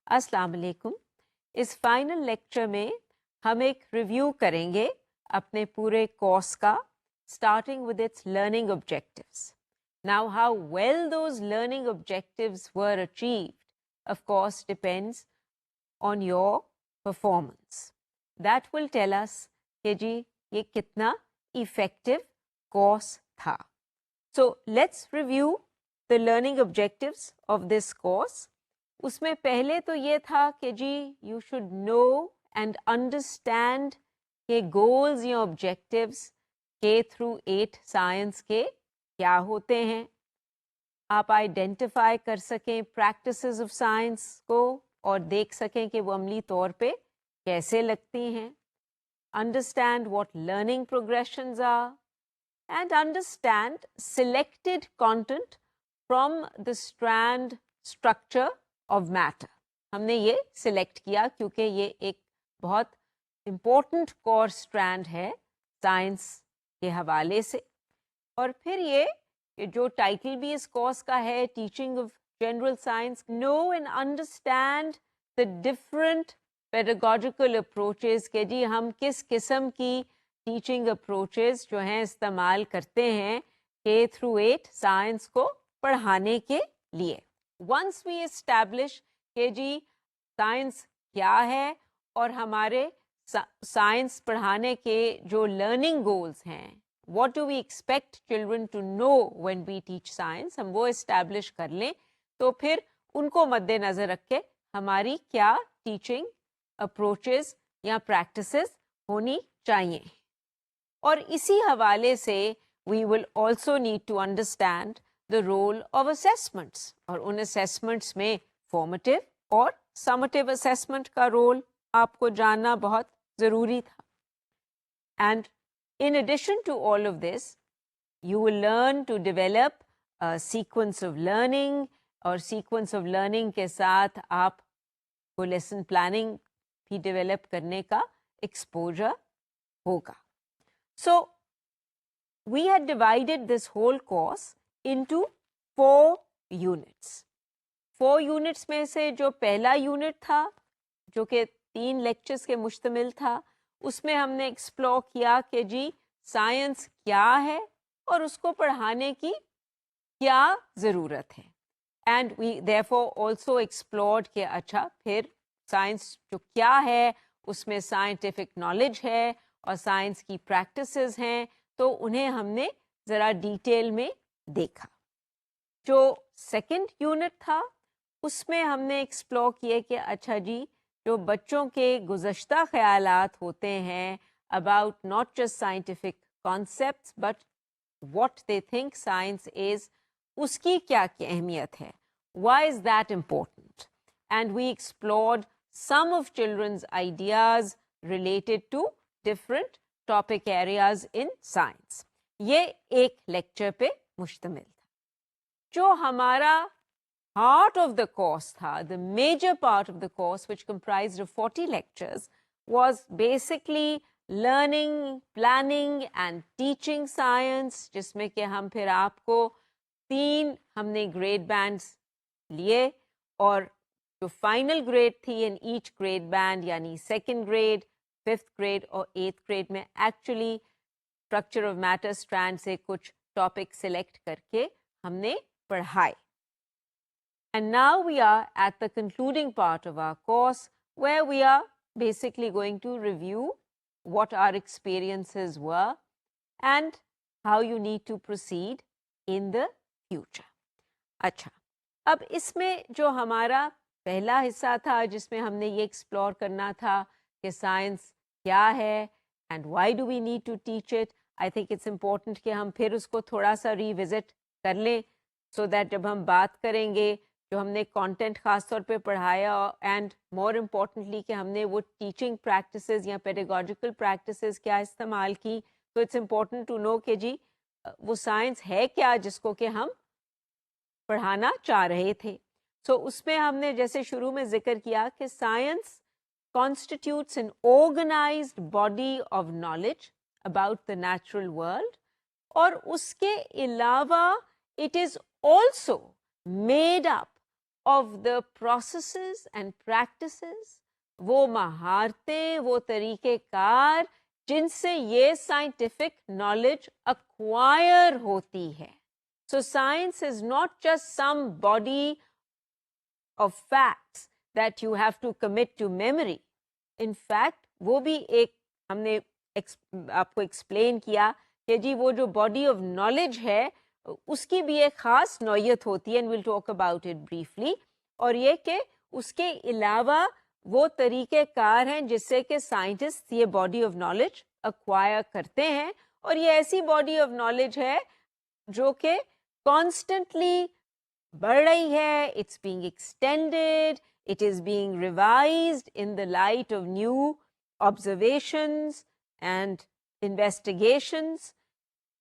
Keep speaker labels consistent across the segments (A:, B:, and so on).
A: السلام علیکم. اس final lecture میں ہم ایک ریویو کریں گے اپنے پورے کورس کا starting with its learning objectives. Now, how well those learning objectives were achieved, of course, depends on your performance. That will tell us کہ جی یہ کتنا effective course تھا. So, let's review the learning objectives of this course. اس میں پہلے تو یہ تھا کہ جی you should know and understand کہ گولز یا آبجیکٹیوز کے تھرو 8 سائنس کے کیا ہوتے ہیں. آپ آئیڈینٹیفائی کر سکیں پریکٹسز آف سائنس کو اور دیکھ سکیں کہ وہ عملی طور پہ کیسے لگتی ہیں. Understand what learning progressions are and understand selected content from the strand structure of matter. ہم نے یہ سلیکٹ کیا کیونکہ یہ ایک بہت امپورٹنٹ کور اسٹرینڈ ہے سائنس کے حوالے سے. اور پھر یہ کہ جو ٹائٹل بھی اس کورس کا ہے teaching of general science, know and understand the different pedagogical approaches کہ جی ہم کس قسم کی ٹیچنگ اپروچز جو ہیں استعمال کرتے ہیں کہ تھرو 8 سائنس کو پڑھانے کے لیے. ونس وی اسٹیبلش کہ جی سائنس کیا ہے اور ہمارے سائنس پڑھانے کے جو لرننگ گولز ہیں، what do we expect children to know when we teach science, ہم وہ اسٹیبلش کر لیں تو پھر ان کو مد نظر رکھ کے ہماری کیا ٹیچنگ اپروچز یا پریکٹسز ہونی چاہیے. اور اسی حوالے سے we will also need to understand the role of assessments، اور ان assessments میں formative اور summative assessment کا رول آپ کو جاننا بہت ضروری تھا. And in addition to all of this, you will learn to develop a sequence of learning، اور sequence of learning کے ساتھ آپ کو lesson planning بھی develop کرنے کا exposure ہوگا. So, we had divided this whole course into 4 units. 4 units میں سے جو پہلا یونٹ تھا جو کہ 3 لیکچرز کے مشتمل تھا، اس میں ہم نے ایکسپلور کیا کہ جی سائنس کیا ہے اور اس کو پڑھانے کی کیا ضرورت ہے. And we therefore also explored کہ اچھا پھر سائنس جو کیا ہے اس میں سائنٹیفک نالج ہے اور سائنس کی پریکٹسز ہیں، تو انہیں ہم نے ذرا ڈیٹیل میں دیکھا. جو سیکنڈ یونٹ تھا اس میں ہم نے ایکسپلور کیے کہ اچھا جی جو بچوں کے گزشتہ خیالات ہوتے ہیں about not just scientific concepts but what they think science is, اس کی کیا اہمیت ہے، why is that important. And we explored some of children's ideas related to different topic areas in science. یہ ایک لیکچر پہ مشتمل تھا. جو ہمارا ہارٹ آف دا کورس تھا، the major part of the course which comprised of 40 lectures was basically learning, planning and teaching science، جس میں کہ ہم پھر آپ کو 3 ہم نے گریڈ بینڈز لیے اور جو فائنل گریڈ تھی ان ایچ گریڈ بینڈ یعنی 2nd گریڈ، 5th گریڈ اور 8th گریڈ میں ایکچولی اسٹرکچر آف میٹر اسٹرینڈ سے کچھ ٹاپک سلیکٹ کر کے ہم نے پڑھائے. And now we are at the concluding part of our course where we are basically going to review what our experiences were and how you need to proceed in the future. اچھا، اب اس میں جو ہمارا پہلا حصہ تھا جس میں ہم نے یہ ایکسپلور کرنا تھا کہ سائنس کیا ہے and why do we need to teach it. I think it's important کہ ہم پھر اس کو تھوڑا سا ریوزٹ کر لیں سو دیٹ جب ہم بات کریں گے جو ہم نے کانٹینٹ خاص طور پہ پڑھایا اینڈ مور امپورٹنٹلی کہ ہم نے وہ ٹیچنگ پریکٹسز یا پیڈاگوجیکل پریکٹسز کیا استعمال کی، تو اٹس امپورٹنٹ ٹو نو کہ جی وہ سائنس ہے کیا جس کو کہ ہم پڑھانا چاہ رہے تھے. سو اس میں ہم نے جیسے شروع میں ذکر کیا کہ science constitutes an organized body of knowledge about the natural world، اور اس کے علاوہ it is also made up of the processes and practices, وہ مہارتیں, وہ طریقہ کار جن سے یہ scientific knowledge acquire ہوتی ہے. So science is not just some body of facts that you have to commit to memory. In fact, وہ بھی ایک ہم نے آپ کو ایکسپلین کیا کہ جی وہ جو باڈی آف نالج ہے اس کی بھی ایک خاص نوعیت ہوتی ہے, and we'll talk about it briefly, اور یہ کہ اس کے علاوہ وہ طریقہ کار ہیں جس سے کہ سائنٹسٹ یہ باڈی آف نالج اکوائر کرتے ہیں, اور یہ ایسی باڈی آف نالج ہے جو کہ کانسٹنٹلی بڑھ رہی ہے. It's being extended, it is being revised in the light of new observations and investigations.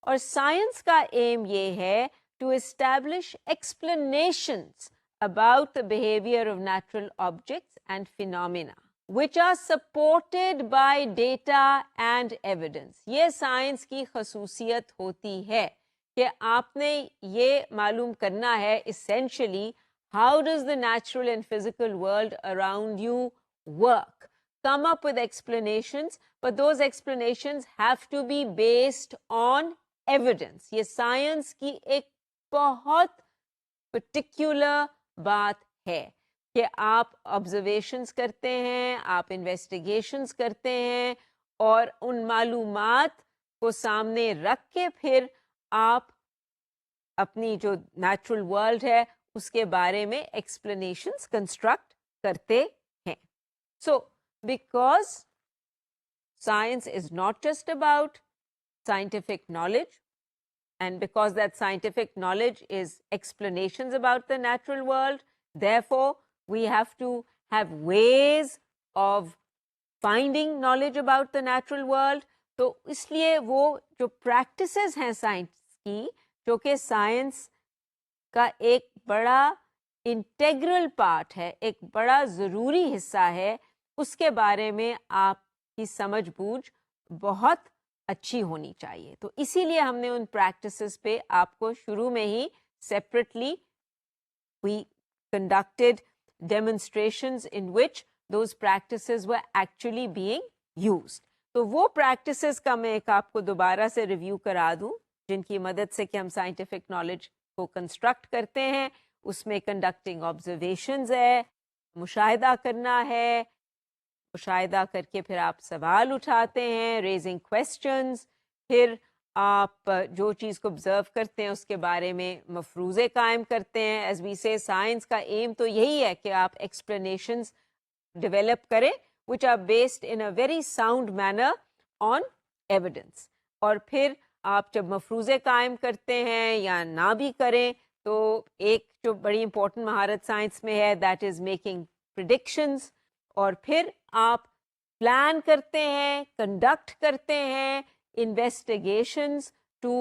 A: اور سائنس کا aim یہ ہے to establish explanations about the behavior of natural objects and phenomena which are supported by data and evidence. یہ science کی خصوصیت ہوتی ہے کہ آپ نے یہ معلوم کرنا ہے essentially how does the natural and physical world around you work. Come up with explanations, but those explanations have to be based on evidence. یہ سائنس کی ایک بہت particular بات ہے کہ آپ observations کرتے ہیں, آپ investigations کرتے ہیں, اور ان معلومات کو سامنے رکھ کے پھر آپ اپنی جو نیچرل ورلڈ ہے اس کے بارے میں explanations construct کرتے ہیں. So because science is not just about scientific knowledge, and because that scientific knowledge is explanations about the natural world, therefore we have to have ways of finding knowledge about the natural world. تو اس لیے وہ جو practices ہیں science کی, جو کہ science کا ایک بڑا انٹیگرل پارٹ ہے, ایک بڑا ضروری حصہ ہے, اس کے بارے میں آپ کی سمجھ بوجھ بہت اچھی ہونی چاہیے. تو اسی لیے ہم نے ان پریکٹسز پہ آپ کو شروع میں ہی separately we conducted demonstrations in which those practices were actually being used. تو وہ پریکٹسز کا میں ایک آپ کو دوبارہ سے ریویو کرا دوں جن کی مدد سے کہ ہم سائنٹیفک نالج کو کنسٹرکٹ کرتے ہیں. اس میں کنڈکٹنگ آبزرویشنز ہے, مشاہدہ کرنا ہے, مشاہدہ کر کے پھر آپ سوال اٹھاتے ہیں, ریزنگ کویسچنز, پھر آپ جو چیز کو آبزرو کرتے ہیں اس کے بارے میں مفروضے قائم کرتے ہیں. ایز وی سے سائنس کا ایم تو یہی ہے کہ آپ ایکسپلینیشنز ڈیولپ کریں which are based in a very sound manner on evidence. اور پھر آپ جب مفروضے قائم کرتے ہیں یا نہ بھی کریں تو ایک جو بڑی امپورٹنٹ مہارت سائنس میں ہے that is making predictions. اور پھر آپ پلان کرتے ہیں, کنڈکٹ کرتے ہیں investigations to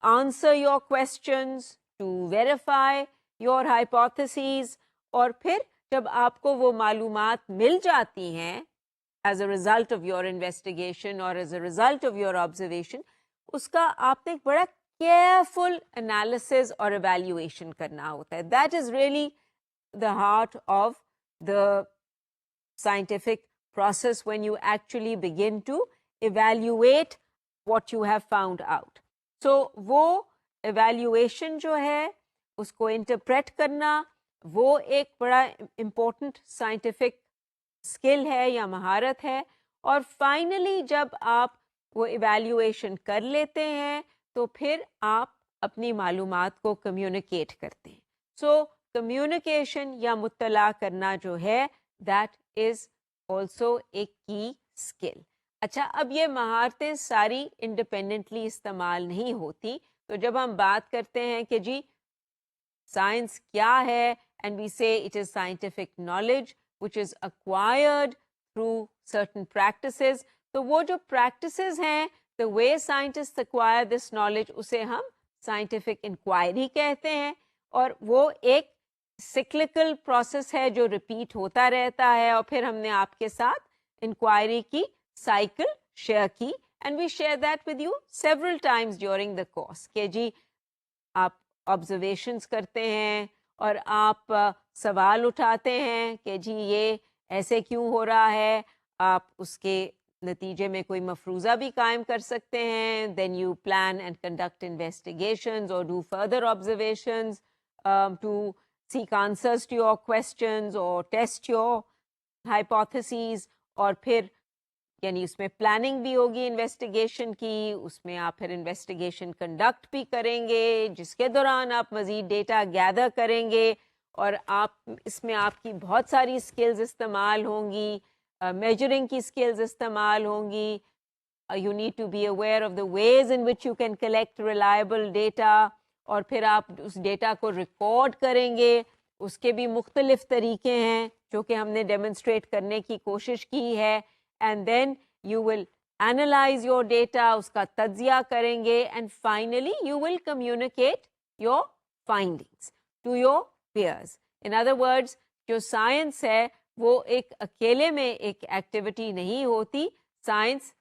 A: answer your questions, to verify your hypotheses. اور پھر جب آپ کو وہ معلومات مل جاتی ہیں as a result of your investigation or as a result of your observation, اس کا آپ نے ایک بڑا careful analysis اور evaluation کرنا ہوتا ہے. That is really the heart of the scientific process when you actually begin to evaluate what you have found out. So وہ evaluation جو ہے اس کو interpret کرنا وہ ایک بڑا امپورٹنٹ سائنٹیفک اسکل ہے یا مہارت ہے. اور فائنلی جب آپ وہ ایویلیویشن کر لیتے ہیں تو پھر آپ اپنی معلومات کو کمیونیکیٹ کرتے ہیں. سو کمیونیکیشن یا مطلع کرنا جو ہے دیٹ از آلسو ایک کی اسکل. اچھا, اب یہ مہارتیں ساری انڈیپینڈنٹلی استعمال نہیں ہوتی. تو جب ہم بات کرتے ہیں کہ جی سائنس کیا ہے, and we say it is scientific knowledge which is acquired through certain practices. تو وہ جو practices ہیں, the way scientists acquire this knowledge, اسے ہم scientific inquiry کہتے ہیں. اور وہ ایک cyclical process ہے جو repeat ہوتا رہتا ہے. اور پھر ہم نے آپ کے ساتھ inquiry کی cycle share کی, and we share that with you several times during the course کہ جی آپ observations کرتے ہیں, اور آپ سوال اٹھاتے ہیں کہ جی یہ ایسے کیوں ہو رہا ہے, آپ اس کے نتیجے میں کوئی مفروضہ بھی قائم کر سکتے ہیں. Then you plan and conduct investigations اور do further observations to seek answers to your questions or test your hypotheses. اور پھر یعنی اس میں پلاننگ بھی ہوگی انویسٹیگیشن کی, اس میں آپ پھر انویسٹیگیشن کنڈکٹ بھی کریں گے جس کے دوران آپ مزید ڈیٹا گیدر کریں گے, اور آپ اس میں آپ کی بہت ساری اسکلز استعمال ہوں گی, میجرنگ کی اسکلز استعمال ہوں گی. You need to be aware of the ways in which you can collect reliable data, اور پھر آپ اس ڈیٹا کو ریکارڈ کریں گے. اس کے بھی مختلف طریقے ہیں جو کہ ہم نے ڈیمونسٹریٹ کرنے کی کوشش کی ہے. And then you will analyse your data, اس کا تجزیہ کریں گے, and finally you will communicate your findings to your peers. In other words جو سائنس ہے وہ ایک اکیلے میں ایک ایکٹیویٹی نہیں ہوتی. سائنس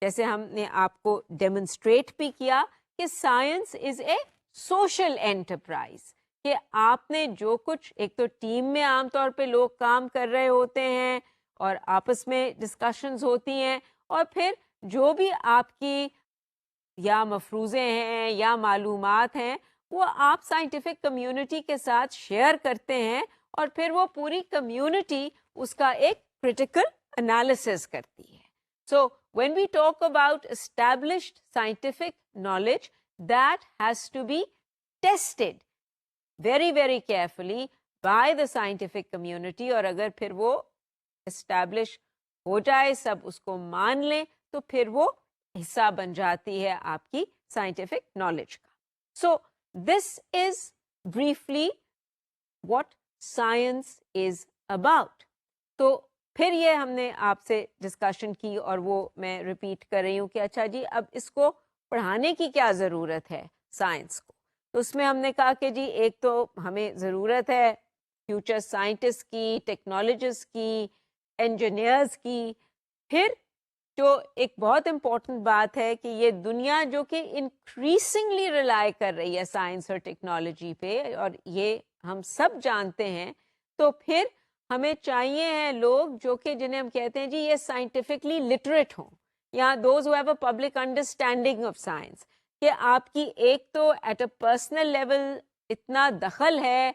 A: جیسے ہم نے آپ کو ڈیمونسٹریٹ بھی کیا کہ science is a social enterprise, کہ آپ نے جو کچھ, ایک تو ٹیم میں عام طور پہ لوگ کام کر رہے ہوتے ہیں اور آپس میں ڈسکشنز ہوتی ہیں, اور پھر جو بھی آپ کی یا مفروضے ہیں یا معلومات ہیں وہ آپ سائنٹیفک کمیونٹی کے ساتھ شیئر کرتے ہیں, اور پھر وہ پوری کمیونٹی اس کا ایک کریٹیکل انالیسس کرتی ہے. So when we talk about established scientific knowledge, that has to be tested very, very carefully by the scientific community, اور اگر پھر وہ establish ہو جائے, سب اس کو مان لیں, تو پھر وہ حصہ بن جاتی ہے آپ کی scientific knowledge کا. So this is briefly what science is about. تو پھر یہ ہم نے آپ سے ڈسکشن کی, اور وہ میں ریپیٹ کر رہی ہوں کہ اچھا جی اب اس کو پڑھانے کی کیا ضرورت ہے سائنس کو. تو اس میں ہم نے کہا کہ جی ایک تو ہمیں ضرورت ہے فیوچر سائنٹسٹ کی, ٹیکنالوجسٹ کی, انجینئرز کی. پھر جو ایک بہت امپورٹنٹ بات ہے کہ یہ دنیا جو کہ انکریزنگلی ریلائی کر رہی ہے سائنس اور ٹیکنالوجی پہ, اور یہ ہم سب جانتے ہیں, تو پھر ہمیں چاہیے ہیں لوگ جو کہ جنہیں ہم کہتے ہیں جی یہ سائنٹیفکلی لٹریٹ ہوں, یا those who have a public understanding of science, کہ آپ کی ایک تو ایٹ اے پرسنل لیول اتنا دخل ہے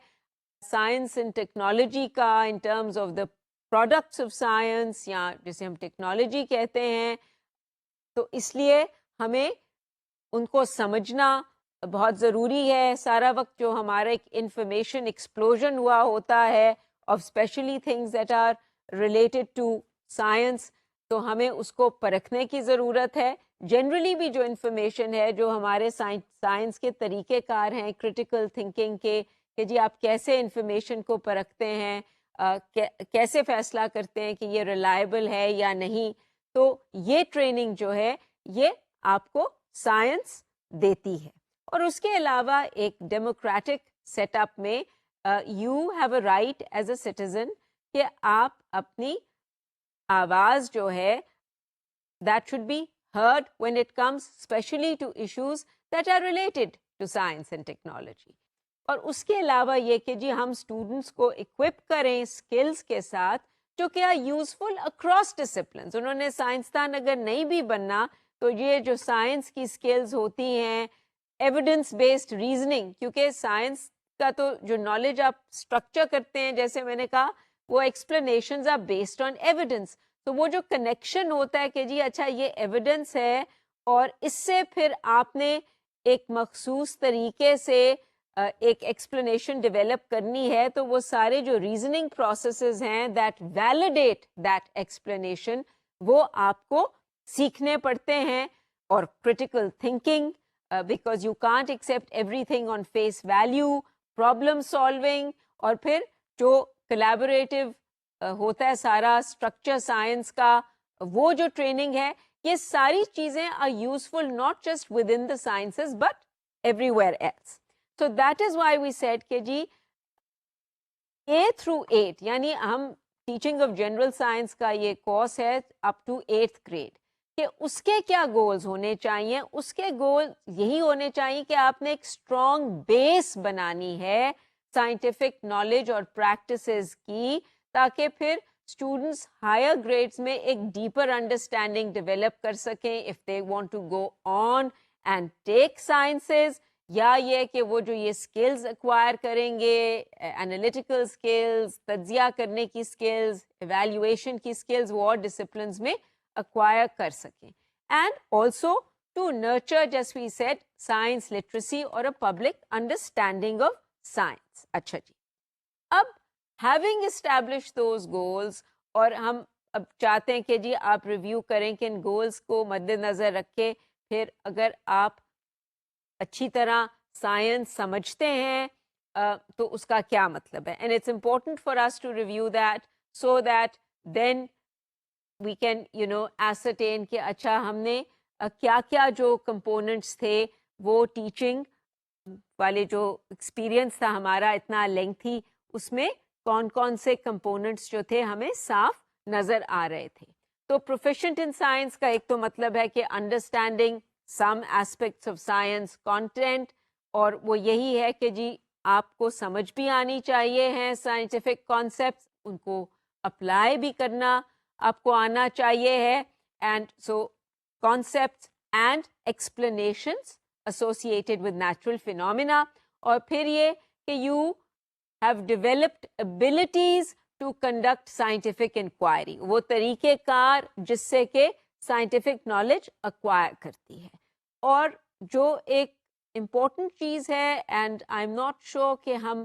A: سائنس اینڈ ٹیکنالوجی کا in terms of the products of science, یا جسے ہم ٹیکنالوجی کہتے ہیں, تو اس لیے ہمیں ان کو سمجھنا بہت ضروری ہے. سارا وقت جو ہمارا ایک انفارمیشن ایکسپلوژن ہوا ہوتا ہے of especially things that are related to science, تو ہمیں اس کو پرکھنے کی ضرورت ہے. جنرلی بھی جو انفارمیشن ہے, جو ہمارے سائنس کے طریقہ کار ہیں کرٹیکل تھنکنگ کے, کہ جی آپ کیسے انفارمیشن کو پرکھتے ہیں, کیسے فیصلہ کرتے ہیں کہ یہ ریلائبل ہے یا نہیں, تو یہ ٹریننگ جو ہے یہ آپ کو سائنس دیتی ہے. اور اس کے علاوہ ایک ڈیموکریٹک سیٹ اپ میں you have a right as a citizen کہ آپ اپنی آواز جو ہے that should be heard when it comes especially to issues that are related to science and technology. اور اس کے علاوہ یہ کہ جی ہم اسٹوڈنٹس کو equip کریں اسکلس کے ساتھ جو کہ یوزفل اکراس ڈسپلنس. انہوں نے سائنسدان اگر نہیں بھی بننا تو یہ جو سائنس کی اسکلز ہوتی ہیں, ایویڈنس بیسڈ ریزننگ, کیونکہ سائنس کا تو جو نالج آپ اسٹرکچر کرتے ہیں جیسے میں نے کہا وہ explanations are based on evidence, تو وہ جو کنیکشن ہوتا ہے کہ جی اچھا یہ ایویڈنس ہے اور اس سے پھر آپ نے ایک مخصوص طریقے سے ایک ایکسپلینیشن ڈیولپ کرنی ہے, تو وہ سارے جو ریزننگ پروسیسز ہیں دیٹ ویلیڈیٹ دیٹ ایکسپلینیشن وہ آپ کو سیکھنے پڑتے ہیں. اور critical thinking, because you can't accept everything on face value, problem solving, اور پھر جو کلیبوریٹو ہوتا ہے سارا اسٹرکچر سائنس کا, وہ جو ٹریننگ ہے, یہ ساری چیزیں are useful not just within the sciences but everywhere else. So that is why we said کہ جی 8 through 8 یعنی ہم ٹیچنگ آف جنرل سائنس کا یہ کورس ہے اپ ٹو 8th grade, کہ اس کے کیا گولز ہونے چاہیے. اس کے گول یہی ہونے چاہیے کہ آپ نے ایک اسٹرانگ بیس بنانی ہے سائنٹیفک نالج اور پریکٹسز کی, تاکہ پھر اسٹوڈنٹس ہائر گریڈس میں ایک ڈیپر انڈرسٹینڈنگ ڈیولپ کر سکیں if they want to go on and take sciences, یا یہ کہ وہ جو یہ اسکلز ایکوائر کریں گے, انالیٹیکل اسکلز, تجزیہ کرنے کی اسکلز, ایویلیویشن کی اسکلز, وہ اور ڈسپلنز میں ایکوائر کر سکیں. اینڈ آلسو ٹو نرچر, جیس وی سیڈ, سائنس لٹریسی اور a public understanding of science. اچھا جی, اب ہیونگ اسٹیبلش دوز گولز, اور ہم اب چاہتے ہیں کہ جی آپ ریویو کریں کہ ان گولز کو مد نظر رکھ کے پھر اگر آپ اچھی طرح سائنس سمجھتے ہیں تو اس کا کیا مطلب ہے. And it's important for us to review that so that then we can ascertain کہ اچھا ہم نے کیا کیا جو کمپوننٹس تھے وہ ٹیچنگ والے جو ایکسپیرئنس تھا ہمارا اتنا لینتھی, اس میں کون کون سے کمپوننٹس جو تھے ہمیں صاف نظر آ رہے تھے. تو پروفیشنٹ ان سائنس کا ایک تو مطلب ہے کہ understanding some aspects of science content, اور وہ یہی ہے کہ جی آپ کو سمجھ بھی آنی چاہیے ہیں سائنٹیفک کانسیپٹس, ان کو اپلائی بھی کرنا آپ کو آنا چاہیے ہے. And so concepts and explanations associated with natural phenomena, اور پھر یہ کہ you have developed abilities to conduct scientific inquiry, وہ طریقہ کار جس سے کہ scientific knowledge acquire کرتی ہے. اور جو ایک important چیز ہے, and I'm not sure کہ ہم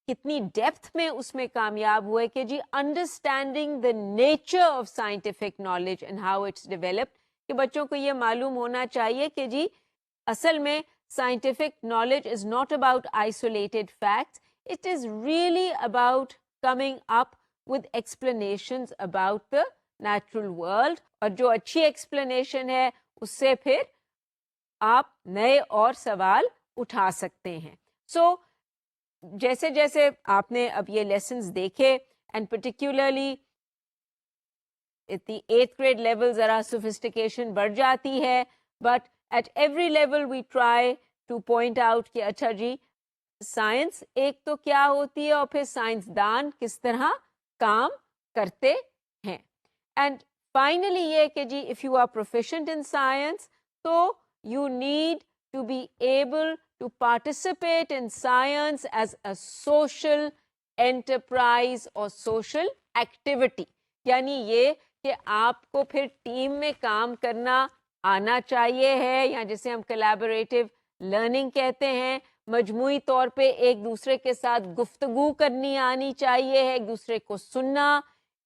A: کتنی ڈیپتھ میں اس میں کامیاب ہوئے, کہ جی understanding the nature of scientific knowledge and how it's developed, کہ بچوں کو یہ معلوم ہونا چاہیے کہ جی اصل میں scientific knowledge is not about isolated facts, it is really about coming up with explanations about the natural world, اور جو اچھی ایکسپلینیشن ہے اس سے پھر آپ نئے اور سوال اٹھا سکتے ہیں. سو جیسے جیسے آپ نے اب یہ لیسنز دیکھے, and particularly eighth grade level ذرا سوفسٹیکیشن بڑھ جاتی ہے, but at every level we try to point out کہ اچھا جی سائنس ایک تو کیا ہوتی ہے, اور پھر سائنسدان کس طرح کام کرتے ہیں. اینڈ فائنلی یہ کہ جی if you are proficient in science, تو you need to be able to participate in science as a social enterprise or social activity, یعنی یہ کہ آپ کو پھر ٹیم میں کام کرنا آنا چاہیے ہے, یا جسے ہم کولیبوریٹو لرننگ کہتے ہیں, مجموعی طور پہ ایک دوسرے کے ساتھ گفتگو کرنی آنی چاہیے ہے, ایک دوسرے کو سننا,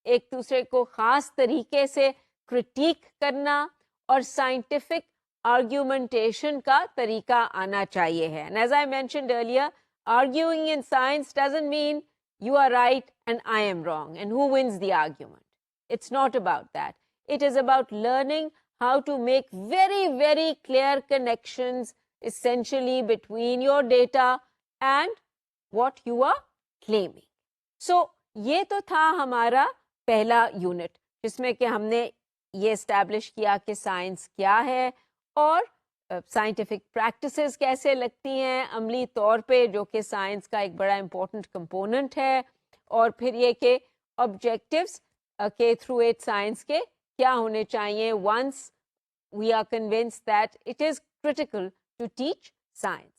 A: ایک دوسرے کو خاص طریقے سے کرٹیک کرنا, اور سائنٹیفک آرگیومنٹیشن کا طریقہ آنا چاہیے ہے. And as I mentioned earlier, arguing in science doesn't mean you are right and I am wrong and who wins the argument. It's not about that. It is about learning how to make very, very clear connections essentially between your data and what you are claiming. So, یہ تو تھا ہمارا پہلا unit, جس میں کہ ہم نے یہ اسٹیبلش کیا کہ سائنس کیا ہے, اور سائنٹیفک پریکٹسز کیسے لگتی ہیں عملی طور پہ, جو کہ سائنس کا ایک بڑا امپورٹنٹ کمپوننٹ ہے, اور پھر یہ کہ آبجیکٹیوز کے تھرو ایٹ سائنس کے کیا ہونے چاہیے once we are convinced that it is critical to teach science.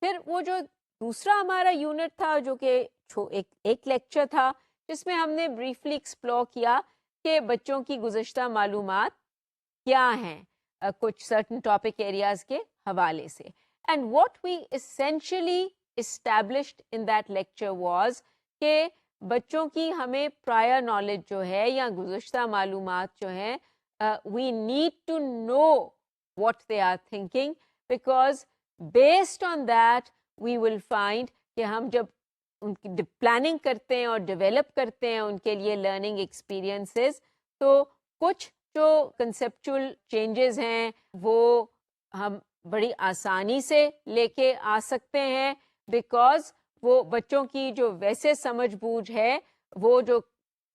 A: پھر وہ جو دوسرا ہمارا یونٹ تھا, جو کہ ایک لیکچر تھا, جس میں ہم نے بریفلی ایکسپلور کیا کہ بچوں کی گزشتہ معلومات کیا ہیں کچھ سرٹن ٹاپک ایریاز کے حوالے سے. And what we essentially established in that lecture was کہ بچوں کی ہمیں پرائر نالج جو ہے یا گزشتہ معلومات جو ہیں, we need to know what they are thinking, because based on that we will find کہ ہم جب ان کی پلاننگ کرتے ہیں اور ڈیولپ کرتے ہیں ان کے لیے لرننگ ایکسپیرئنسز, تو کچھ جو کنسیپچول چینجز ہیں وہ ہم بڑی آسانی سے لے کے آ سکتے ہیں, بیکاز وہ بچوں کی جو ویسے سمجھ بوجھ ہے, وہ جو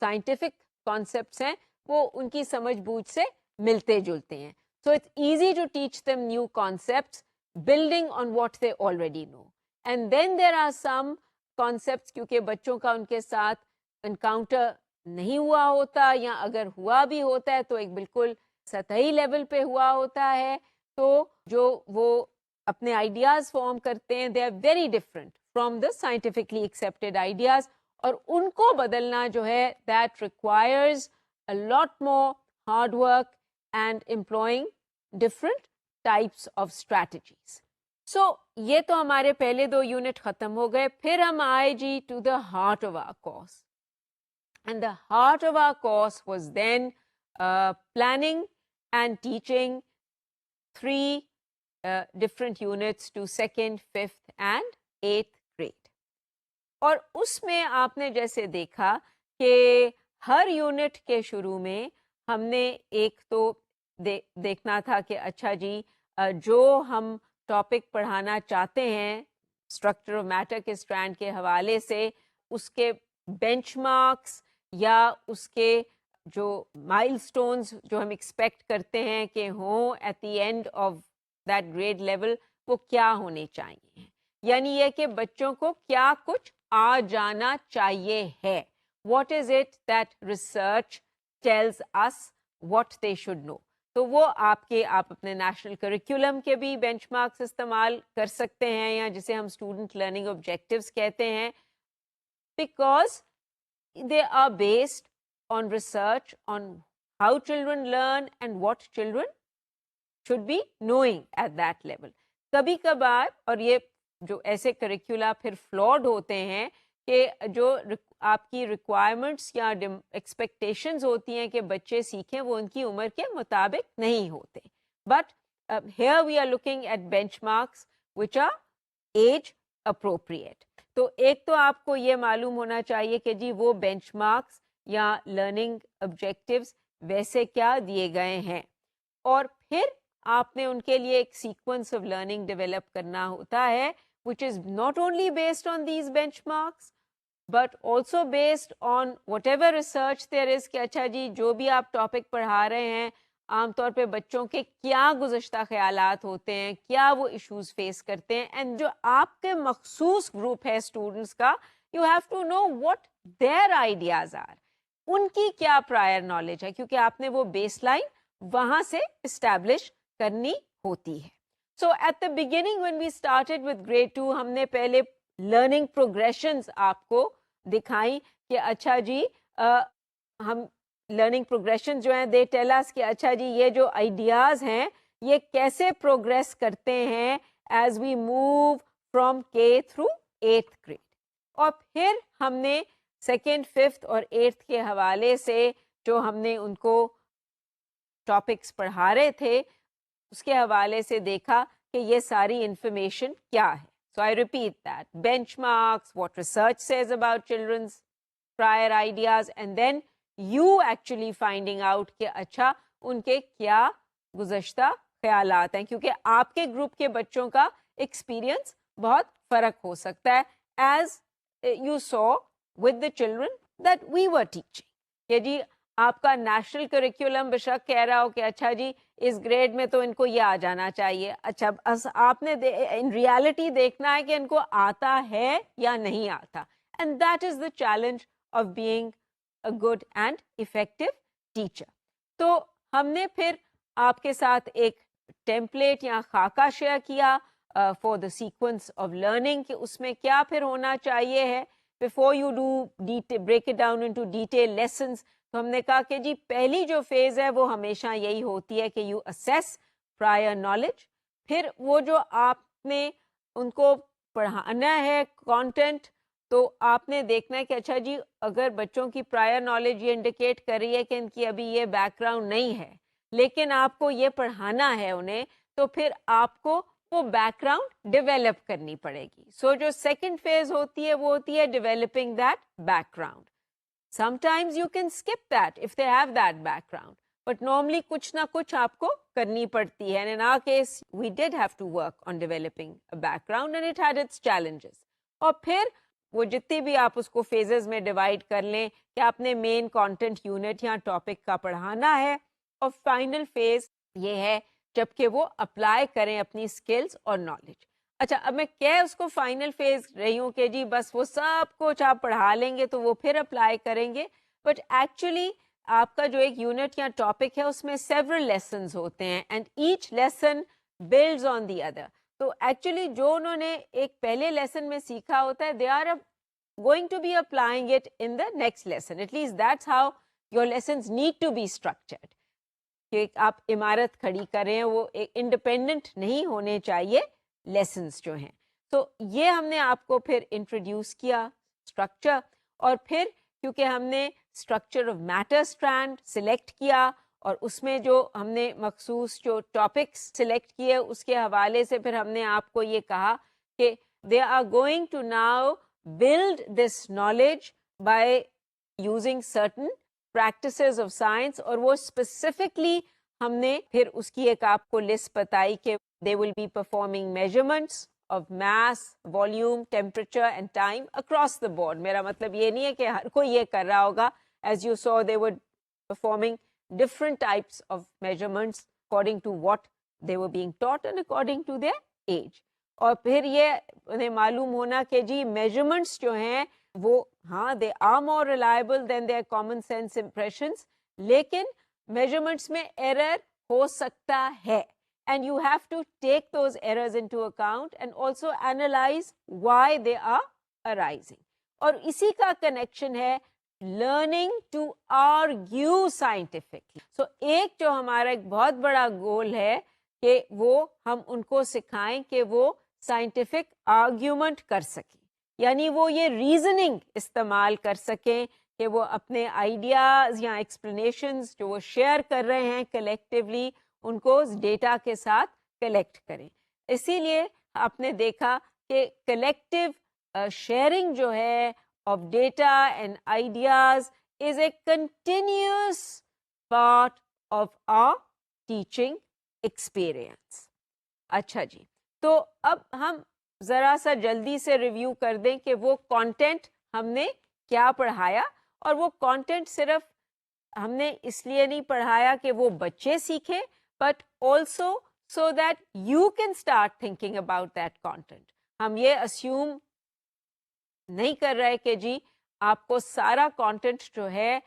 A: سائنٹیفک کانسیپٹس ہیں وہ ان کی سمجھ بوجھ سے ملتے جلتے ہیں. So it's easy to teach them new concepts building on what they already know. And then there are some concepts کیونکہ بچوں کا ان کے ساتھ انکاؤنٹر نہیں ہوا ہوتا, یا اگر ہوا بھی ہوتا ہے تو ایک بالکل سطحی لیول پہ ہوا ہوتا ہے, تو جو وہ اپنے آئیڈیاز فارم کرتے ہیں they are very different from the scientifically accepted ideas, اور ان کو بدلنا جو ہے that requires a lot more hard work and employing different types of strategies. So یہ تو ہمارے پہلے 2 یونٹ ختم ہو گئے. پھر ہم آئے جی to the heart of our course. And the heart of our course was then planning and teaching 3 different units to 2nd, 5th and 8th grade. اور اس میں آپ نے جیسے دیکھا کہ ہر یونٹ کے شروع میں ہم نے ایک تو دیکھنا تھا کہ اچھا جی جو ہم ٹاپک پڑھانا چاہتے ہیں اسٹرکچر آف میٹر کے اسٹرینڈ کے حوالے سے, اس کے بینچ مارکس یا اس کے جو مائل سٹونز جو ہم ایکسپیکٹ کرتے ہیں کہ ہوں at the end of that grade level, وہ کیا ہونے چاہیے. یعنی یہ کہ بچوں کو کیا کچھ آ جانا چاہیے ہے. What is it that research tells us what they should know? تو وہ آپ اپنے نیشنل کریکولم کے بھی بینچ مارکس استعمال کر سکتے ہیں, یا جسے ہم اسٹوڈنٹ لرننگ آبجیکٹیوز کہتے ہیں, because they are based on research on how children learn and what children should be knowing at that level. کبھی کبھار, اور یہ جو ایسے کریکولا پھر فلاڈ ہوتے ہیں کہ جو آپ کی ریکوائرمنٹس یا ایکسپیکٹیشنز ہوتی ہیں کہ بچے سیکھیں, وہ ان کی عمر کے مطابق نہیں ہوتے. But here we are looking at benchmarks which are age appropriate. تو ایک تو آپ کو یہ معلوم ہونا چاہیے کہ جی وہ بینچ مارکس یا لرننگ آبجیکٹیوز ویسے کیا دیے گئے ہیں, اور پھر آپ نے ان کے لیے ایک سیکوینس آف لرننگ ڈیولپ کرنا ہوتا ہے which is not only based on these benchmarks but also based on whatever research there is کہ اچھا جی جو بھی آپ ٹاپک پڑھا رہے ہیں عام طور پہ بچوں کے کیا گزشتہ خیالات ہوتے ہیں, کیا وہ ایشوز فیس کرتے ہیں, اینڈ جو آپ کے مخصوص گروپ ہے اسٹوڈنٹس کا, you have to know what their ideas are, ان کی کیا پرائر نالج ہے, کیونکہ آپ نے وہ بیس لائن وہاں سے اسٹیبلش کرنی ہوتی ہے. So at the beginning when we started with grade 2, ہم نے پہلے learning progressions آپ کو دکھائیں کہ اچھا جی ہم learning progressions جو ہیں they tell us کہ اچھا جی یہ جو ideas ہیں یہ کیسے progress کرتے ہیں as we move from K through 8th grade. اور پھر ہم نے 2nd, 5th اور 8th کے حوالے سے جو ہم نے ان کو ٹاپکس پڑھا رہے تھے اس کے حوالے سے دیکھا کہ یہ ساری انفارمیشن کیا ہے. So I repeat that. Benchmarks, what research says about children's prior ideas, and then you actually finding out کہ اچھا ان کے کیا گزشتہ خیالات ہیں, کیونکہ آپ کے گروپ کے بچوں کا ایکسپیرئنس بہت فرق ہو سکتا ہے, as you saw with the children that we were teaching. کہ جی آپ کا نیشنل کریکولم بشک کہہ رہا ہو کہ اچھا جی اس گریڈ میں تو ان کو یہ آ جانا چاہیے, اچھا آپ نے ان ریالٹی دیکھنا ہے کہ ان کو آتا ہے یا نہیں آتا, and that is the challenge of being a good and effective teacher. تو ہم نے پھر آپ کے ساتھ ایک ٹیمپلیٹ یا خاکہ شیئر کیا for the sequence of learning کہ اس میں کیا پھر ہونا چاہیے ہے before you do break it down into detailed lessons. تو ہم نے کہا کہ جی پہلی جو فیز ہے وہ ہمیشہ یہی ہوتی ہے کہ یو اسیس پرائر نالج. پھر وہ جو آپ نے ان کو پڑھانا ہے کانٹینٹ, تو آپ نے دیکھنا ہے کہ اچھا جی اگر بچوں کی پرائر نالج یہ انڈیکیٹ کر رہی ہے کہ ان کی ابھی یہ بیک گراؤنڈ نہیں ہے لیکن آپ کو یہ پڑھانا ہے انہیں, تو پھر آپ کو وہ بیک گراؤنڈ ڈیولپ کرنی پڑے گی. سو جو سیکنڈ فیز ہوتی ہے وہ ہوتی ہے developing that back ground. Sometimes you can skip that if they have that background. But normally کچھ نہ کچھ آپ کو کرنی پڑتی ہے. And in our case, we did have to work on developing a background and it had its challenges. اور پھر وہ جتنی بھی آپ اس کو phases میں ڈیوائڈ کر لیں کہ آپ نے مین کانٹینٹ یونٹ یا ٹاپک کا پڑھانا ہے, اور فائنل فیز یہ ہے جب کہ وہ اپلائی کریں اپنی اسکلس اور نالج. اچھا اب میں کہہ اس کو فائنل فیز رہی ہوں کہ جی بس وہ سب کچھ آپ پڑھا لیں گے تو وہ پھر اپلائی کریں گے، بٹ ایکچولی آپ کا جو ایک یونٹ یا ٹاپک ہے اس میں سیورل لیسنز ہوتے ہیں and each lesson builds on the other. تو ایکچولی جو انہوں نے ایک پہلے لیسن میں سیکھا ہوتا ہے they are going to be applying it in the next lesson. At least that's how your lessons need to be structured. کہ آپ عمارت کھڑی کریں وہ انڈیپینڈنٹ نہیں ہونے چاہیے لیسنس جو ہیں. تو یہ ہم نے آپ کو پھر انٹروڈیوس کیا اسٹرکچر، اور پھر کیونکہ ہم نے اسٹرکچر آف میٹر اسٹرینڈ سلیکٹ کیا اور اس میں جو ہم نے مخصوص جو ٹاپکس سلیکٹ کیے اس کے حوالے سے پھر ہم نے آپ کو یہ کہا کہ they are going to now build this knowledge by using certain practices of science. اور وہ specifically ہم نے پھر اس کی ایک آپ کو لسٹ بتائی کہ they will be performing measurements of mass, volume, temperature and time across the board. میرا مطلب یہ نہیں ہے کہ ہر کوئی یہ کر رہا ہوگا. As you saw they were performing different types of measurements according to what they were being taught and according to their age. اور پھر یہ انہیں معلوم ہونا کہ جی میجرمنٹس جو ہیں وہ ہاں they are more reliable than their common sense impressions, لیکن میجرمنٹس میں ایرر ہو سکتا ہے and you have to take those errors into account and also analyse why they are arising. اور اسی کا کنیکشن ہے learning to argue scientifically. So ایک جو ہمارا ایک بہت بڑا گول ہے کہ وہ ہم ان کو سکھائیں کہ وہ سائنٹیفک آرگیومنٹ کر سکیں، یعنی وہ یہ ریزننگ استعمال کر سکیں کہ وہ اپنے آئیڈیاز یا ایکسپلینیشنز جو وہ شیئر کر رہے ہیں کلیکٹیولی ان کو ڈیٹا کے ساتھ کلیکٹ کریں. اسی لیے آپ نے دیکھا کہ کلیکٹیو شیئرنگ جو ہے of data and ideas is a continuous part of our teaching experience. اچھا جی، تو اب ہم ذرا سا جلدی سے ریویو کر دیں کہ وہ کانٹینٹ ہم نے کیا پڑھایا. اور وہ کانٹینٹ صرف ہم نے اس لیے نہیں پڑھایا کہ وہ بچے سیکھیں، but also so that you can start thinking about that content. ہم یہ اسیوم نہیں کر رہے کہ جی آپ کو سارا کانٹینٹ جو ہے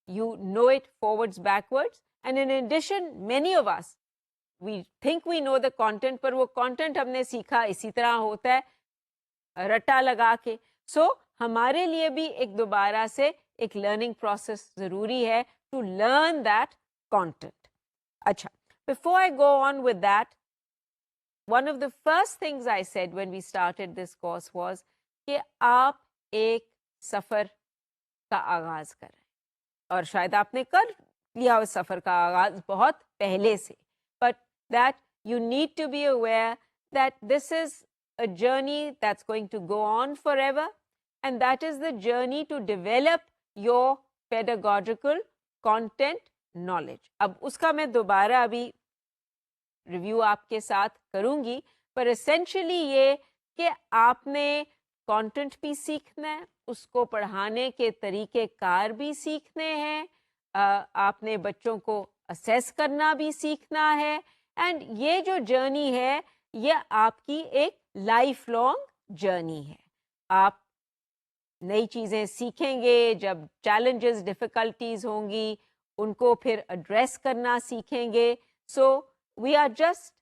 A: you know it forwards backwards. And in addition many of us we think we know the content پر وہ content ہم نے سیکھا اسی طرح ہوتا ہے رٹا لگا کے. سو ہمارے لیے بھی ایک دوبارہ سے ایک لرننگ پروسیس ضروری ہے ٹو لرن دیٹ content. اچھا before I go on with that, one of the first things I said when we started this course was کہ آپ ایک سفر کا آغاز کر رہے ہیں، اور شاید آپ نے کر لیا اس سفر کا آغاز بہت پہلے سے، but that you need to be aware that this is a journey that's going to go on forever, and that is the journey to develop your pedagogical content knowledge. اب اس کا میں دوبارہ ابھی ریویو آپ کے ساتھ کروں گی، پر اسینشلی یہ کہ آپ نے کانٹینٹ بھی سیکھنا ہے، اس کو پڑھانے کے طریقے کار بھی سیکھنے ہیں، آپ نے بچوں کو اسیس کرنا بھی سیکھنا ہے. اینڈ یہ جو جرنی ہے یہ آپ کی ایک لائف لانگ جرنی ہے. آپ نئی چیزیں سیکھیں گے، جب چیلنجز ڈفیکلٹیز ہوں گی ان کو پھر ایڈریس کرنا سیکھیں گے. So we are just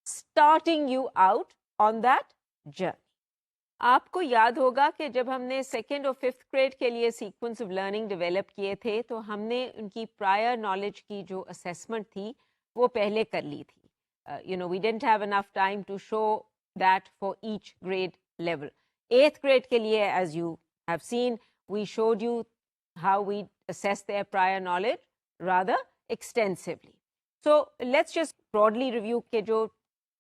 A: starting you out on that journey. آپ کو یاد ہوگا کہ جب ہم نے 2nd اور 5th گریڈ کے لیے سیکوینس آف لرننگ ڈیولپ کیے تھے تو ہم نے ان کی پرائر نالج کی جو اسیسمنٹ تھی وہ پہلے کر لی تھی. We didn't have enough time to show that for each grade level. 8th grade کے لیے as you have seen we showed you how we assess their prior knowledge rather extensively. So let's just broadly review کے جو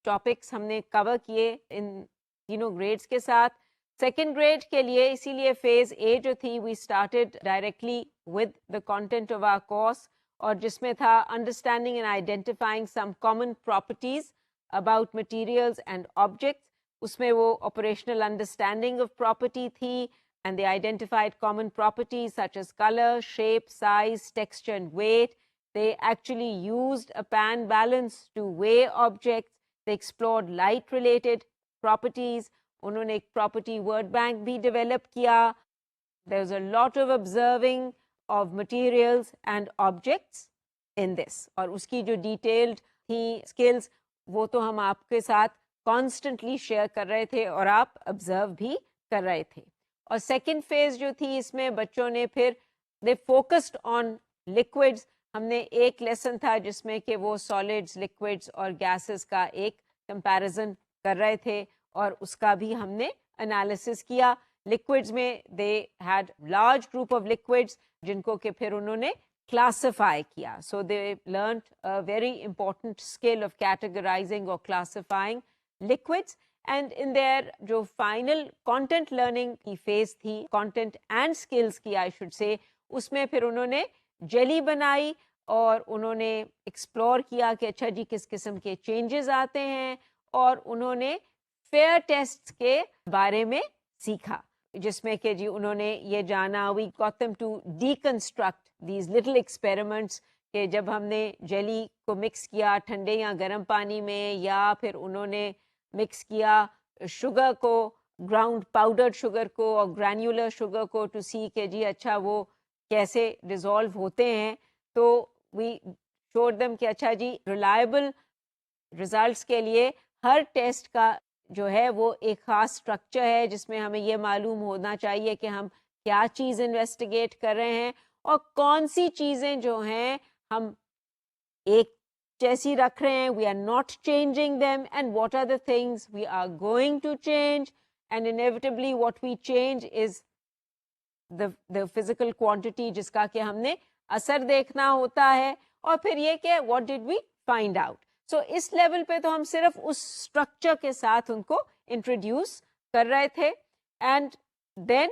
A: topics ہم نے کور کیے ان تینوں grades کے ساتھ. 2nd گریڈ کے لیے اسی لیے فیز اے جو تھی we started directly with the content of our course, اور جس میں تھا understanding and identifying some common properties about materials and objects. اس میں وہ آپریشنل انڈرسٹینڈنگ آف پراپرٹی تھی and they identified common properties such as colour, shape, size, texture and weight. They actually used a pan balance to weigh objects. they explored light related properties, انہوں نے ایک property word bank بھی develop کیا. There was a lot of observing of materials and objects in this. اور اس کی جو detailed تھی skills وہ تو ہم آپ کے ساتھ کانسٹنٹلی شیئر کر رہے تھے اور آپ آبزرو بھی کر رہے تھے. اور سیکنڈ فیز جو تھی اس میں بچوں نے پھر دے فوکسڈ آن لکوڈس. ہم نے ایک لیسن تھا جس میں کہ وہ سالڈس لکوڈس اور گیسز کا ایک کمپیریزن کر رہے تھے اور اس کا بھی ہم نے انالیسس کیا. لکوڈس میں they had large group of liquids جن کو کہ پھر انہوں نے کلاسیفائی کیا. So they learned a very important skill of categorizing or classifying liquids. And in their جو فائنل کانٹینٹ لرننگ کی فیز تھی, کانٹینٹ اینڈ اسکلس کی آئی شوڈ سے, اس میں پھر انہوں نے جیلی بنائی اور انہوں نے ایکسپلور کیا کہ اچھا جی کس قسم کے چینجز آتے ہیں, اور انہوں نے فیئر ٹیسٹ کے بارے میں سیکھا جس میں کہ جی انہوں نے یہ جانا we got them to deconstruct these little experiments کہ جب ہم نے جیلی کو مکس کیا ٹھنڈے یا گرم پانی میں, یا پھر انہوں نے مکس کیا شوگر کو, گراؤنڈ پاؤڈرڈ شوگر کو اور گرینیولر شوگر کو, ٹو سی کہ جی اچھا وہ کیسے ڈیزالو ہوتے ہیں. تو وی شوڈ دیم کہ اچھا جی ریلائبل ریزلٹس کے لیے ہر ٹیسٹ کا جو ہے وہ ایک خاص اسٹرکچر ہے جس میں ہمیں یہ معلوم ہونا چاہیے کہ ہم کیا چیز انویسٹیگیٹ کر رہے ہیں اور کون سی چیزیں جو ہیں ہم ایک جیسی رکھ رہے ہیں, we are not changing them, and what are the things we are going to change, and inevitably what we change is the physical quantity جس کا کہ ہم نے اثر دیکھنا ہوتا ہے, اور پھر یہ کہ what did we find out. So اس لیول پہ تو ہم صرف اس اسٹرکچر کے ساتھ ان کو انٹروڈیوس کر رہے تھے, and then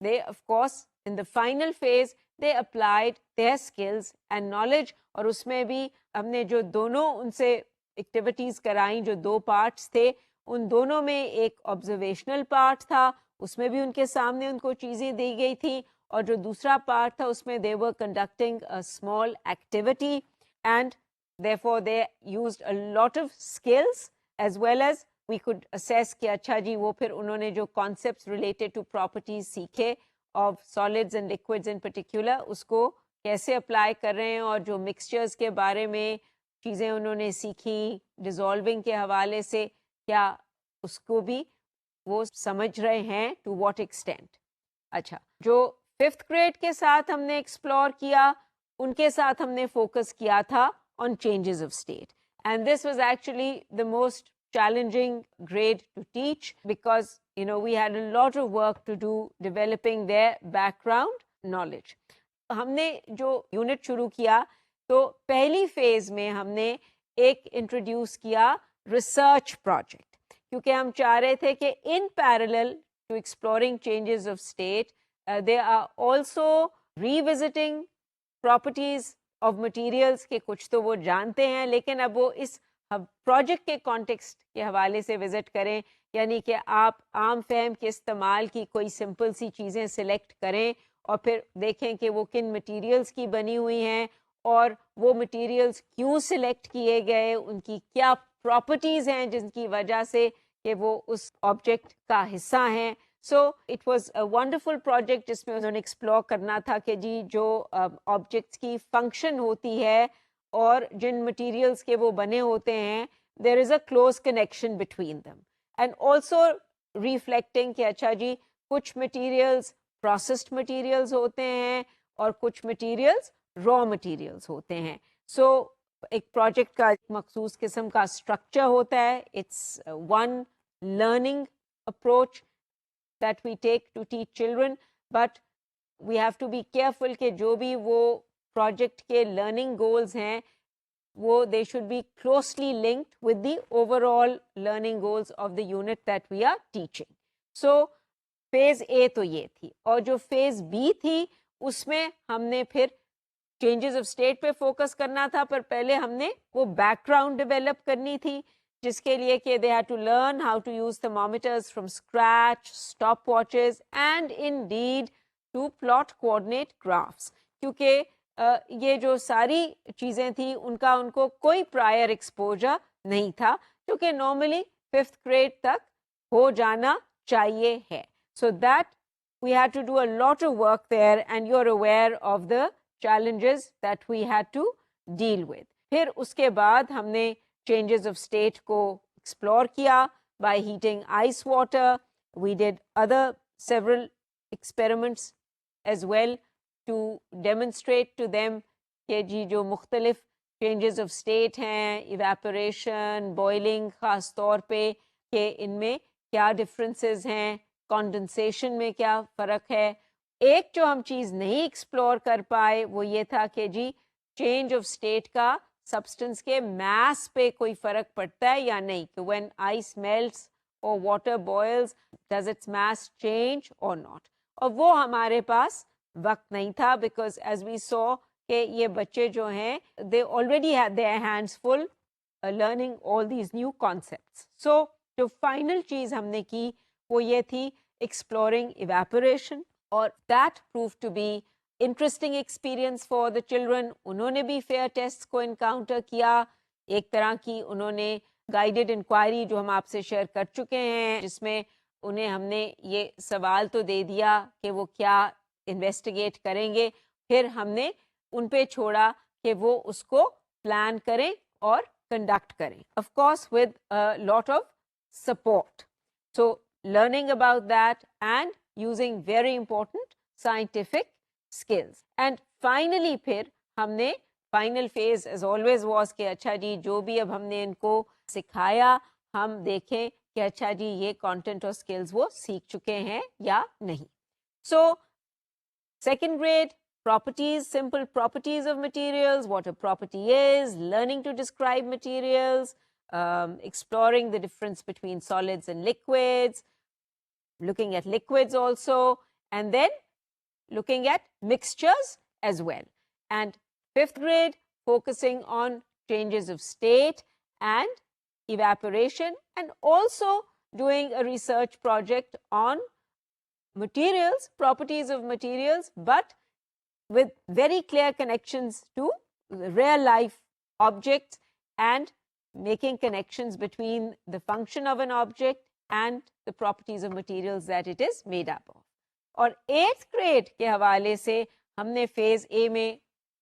A: they of course in the final phase they applied their skills and knowledge. اور اس میں بھی ہم نے جو دونوں ان سے ایکٹیویٹیز کرائیں, جو دو پارٹس تھے, ان دونوں میں ایک آبزرویشنل پارٹ تھا, اس میں بھی ان کے سامنے ان کو چیزیں دی گئی تھیں, اور جو دوسرا پارٹ تھا اس میں they were conducting a small activity, and therefore they used a lot of skills as well as we could assess کہ اچھا جی وہ پھر انہوں نے جو concepts related to properties سیکھے of solids and liquids in particular اس کو کیسے اپلائی کر رہے ہیں, اور جو مکسچرز کے بارے میں چیزیں انہوں نے سیکھی ڈیزالونگ کے حوالے سے کیا اس کو بھی وہ سمجھ رہے ہیں ٹو واٹ ایکسٹینٹ. اچھا جو 5th گریڈ کے ساتھ ہم نے ایکسپلور کیا, ان کے ساتھ ہم نے فوکس کیا تھا on changes of state, and this was actually the most challenging grade to teach because you know we had a lot of work to do developing their background knowledge. ہم نے جو یونٹ شروع کیا تو پہلی phase میں ہم نے ایک انٹروڈیوس کیا ریسرچ پروجیکٹ, کیونکہ ہم چاہ رہے تھے کہ in parallel to exploring changes of state they are also revisiting properties of materials کے کچھ تو وہ جانتے ہیں, لیکن اب وہ اس پروجیکٹ کے کانٹیکسٹ کے حوالے سے وزٹ کریں, یعنی کہ آپ عام فہم کے استعمال کی کوئی سمپل سی چیزیں سلیکٹ کریں اور پھر دیکھیں کہ وہ کن مٹیریلس کی بنی ہوئی ہیں, اور وہ مٹیریلس کیوں سلیکٹ کیے گئے, ان کی کیا پراپرٹیز ہیں جن کی وجہ سے کہ وہ اس آبجیکٹ کا حصہ ہیں. So it was a wonderful project جس میں انہوں نے ایکسپلور کرنا تھا کہ جی جو آبجیکٹس کی فنکشن ہوتی ہے اور جن مٹیریلس کے وہ بنے ہوتے ہیں, there is a close connection between them, and also reflecting کہ اچھا جی کچھ مٹیریلس پروسیسڈ مٹیریلس ہوتے ہیں اور کچھ مٹیریلس را مٹیریلس ہوتے ہیں. سو ایک پروجیکٹ کا مخصوص قسم کا اسٹرکچر ہوتا ہے, it's one learning approach that we take to teach children, but we have to be careful کہ جو بھی وہ project کے learning goals ہیں وہ they should be closely linked with the overall learning goals of the unit that we are teaching. So phase A تو یہ تھی, اور جو phase B تھی اس میں ہم نے پھر changes of state پہ focus کرنا تھا, پر پہلے ہم نے وہ background develop کرنی تھی جس کے لیے کہ they had to learn how to use thermometers from scratch, stopwatches and indeed to plot coordinate graphs. کیونکہ یہ جو ساری چیزیں تھیں ان کا ان کو کوئی prior exposure نہیں تھا, جو کہ نارملی 5th grade تک ہو جانا چاہیے ہے. So that we had to do a lot of work there and you're aware of the challenges that we had to deal with. پھر اس کے بعد ہم نے changes of state کو explore کیا by heating ice water. We did other several experiments as well to demonstrate to them کہ جی جو مختلف چینجز آف اسٹیٹ ہیں, ایواپوریشن, بوائلنگ خاص طور پہ, کہ ان میں کیا ڈفرینسز ہیں, کانڈنسیشن میں کیا فرق ہے. ایک جو ہم چیز نہیں ایکسپلور کر پائے وہ یہ تھا کہ جی چینج آف اسٹیٹ کا سبسٹنس کے میس پہ کوئی فرق پڑتا ہے یا نہیں, کہ وین آئس میلٹس اور water boils does its mass change اور ناٹ. اور وہ ہمارے پاس وقت نہیں تھا, بیکاز ایز وی سو کہ یہ بچے جو ہیں they already had their hands full learning all these new concepts. So جو فائنل چیز ہم نے کی وہ یہ تھی ایکسپلورنگ ایواپوریشن, اور that prove to be interesting experience for the children. انہوں نے بھی فیئر ٹیسٹ کو انکاؤنٹر کیا, ایک طرح کی انہوں نے گائیڈڈ انکوائری جو ہم آپ سے شیئر کر چکے ہیں, جس میں انہیں ہم نے یہ سوال تو دے دیا کہ وہ کیا انویسٹیگیٹ کریں گے, پھر ہم نے ان پہ چھوڑا کہ وہ اس کو پلان کریں اور کنڈکٹ کریں, of course with lot of support. So learning about that and using very important scientific skills. And finally پھر ہم نے final phase as always was کہ اچھا جی جو بھی اب ہم نے ان کو سکھایا ہم دیکھیں کہ اچھا جی یہ کانٹینٹ اور اسکلز وہ سیکھ چکے ہیں یا نہیں. So second grade properties, simple properties of materials, what a property is, learning to describe materials, exploring the difference between solids and liquids, looking at liquids also, and then looking at mixtures as well. And fifth grade, focusing on changes of state and evaporation, and also doing a research project on materials, properties of materials, but with very clear connections to real life objects and making connections between the function of an object and the properties of materials that it is made up of. اور 8th grade کے حوالے سے ہم نے phase A میں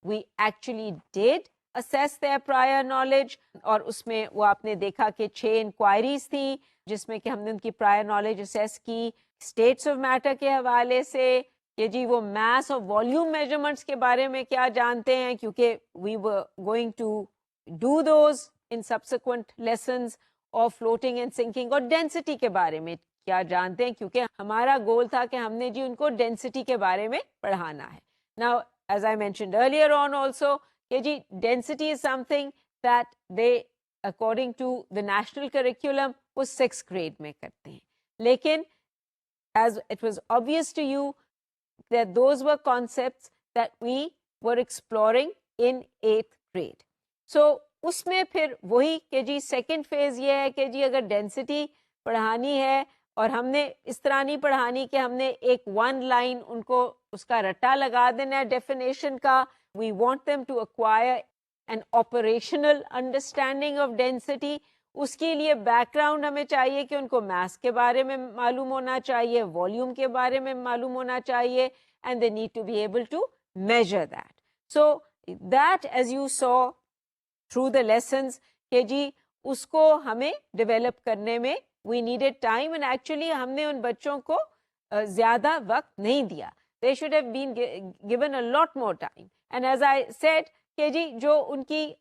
A: we actually did assess their prior knowledge, اور اس میں وہ آپ نے دیکھا کہ 6 انکوائریز تھیں جس میں کہ ہم نے ان کی prior knowledge assess کی. اسٹیٹس آف میٹر کے حوالے سے کہ جی وہ میس اور والیوم میجرمنٹس کے بارے میں کیا جانتے ہیں, کیونکہ we were going to do those in subsequent lessons, اور فلوٹنگ اینڈ سنکنگ اور ڈینسٹی کے بارے میں کیا جانتے ہیں, کیونکہ ہمارا گول تھا کہ ہم نے جی ان کو ڈینسٹی کے بارے میں پڑھانا ہے. Now as I mentioned earlier on also کہ جی density is some thing that they according to the national curriculum وہ 6th grade میں کرتے ہیں, لیکن as it was obvious to you that those were concepts that we were exploring in 8th grade. So اس میں پھر وہی کہ جی second phase یہ ہے کہ جی اگر ڈینسٹی پڑھانی ہے, اور ہم نے اس طرح نہیں پڑھانی کہ ہم نے ایک 1 لائن ان کو اس کا رٹا لگا دینا ہے ڈیفینیشن کا. We want them to acquire an operational understanding of density. اس کے لیے بیک گراؤنڈ ہمیں چاہیے کہ ان کو میس کے بارے میں معلوم ہونا چاہیے, والیوم کے بارے میں معلوم ہونا چاہیے, and they need to be able to measure that. So that as you saw through the lessons کہ جی اس کو ہمیں ڈیولپ کرنے میں we needed time, and actually ہم نے ان بچوں کو زیادہ وقت نہیں دیا. They should have been given a lot more time. And as I said کہ جی جو ان کی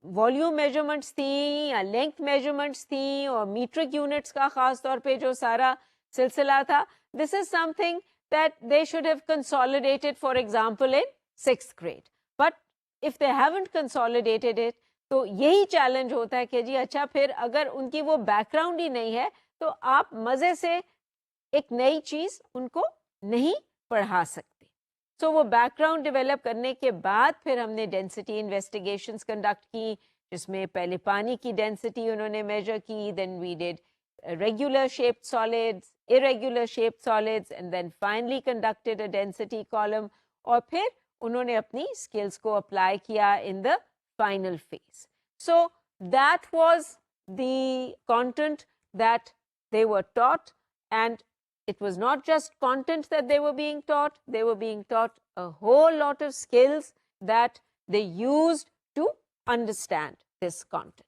A: والیوم میجرمنٹس تھیں یا لینتھ میجرمنٹس تھیں اور میٹرک یونٹس کا خاص طور پہ جو سارا سلسلہ تھا, this is something that they should have consolidated, for example, in 6th grade. But if they haven't consolidated it, تو یہی چیلنج ہوتا ہے کہ جی اچھا پھر اگر ان کی وہ بیک گراؤنڈ ہی نہیں ہے تو آپ مزے سے ایک نئی چیز ان کو نہیں پڑھا سکتے. سو وہ بیک گراؤنڈ ڈیولپ کرنے کے بعد پھر ہم نے ڈینسٹی انویسٹیگیشنس کنڈکٹ کی, جس میں پہلے پانی کی ڈینسٹی انہوں نے میجر کی, then we did regular shaped solids, irregular shaped solids, and then finally conducted a density column, اور پھر انہوں نے اپنی skills کو apply کیا in the final phase. So that was the content that they were taught, and it was not just content that they were being taught a whole lot of skills that they used to understand this content.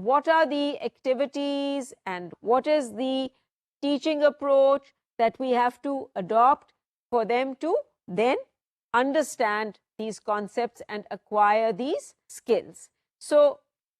A: what are the activities and what is the teaching approach that we have to adopt for them to then understand these concepts and acquire these skills. So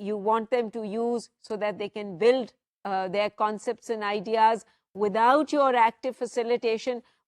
A: you want them to use so that they can build their concepts and ideas without your active facilitation.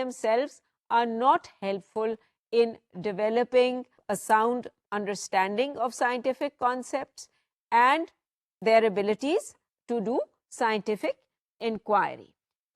A: themselves are not helpful in developing a sound understanding of scientific concepts and their abilities to do scientific inquiry.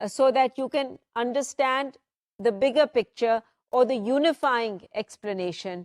A: so that you can understand the bigger picture or the unifying explanation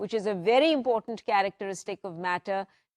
A: which is a very important characteristic of matter,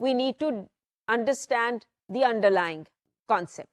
A: we need to understand the underlying concepts.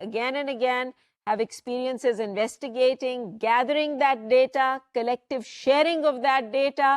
A: again and again, have experiences investigating, gathering that data, collective sharing of that data,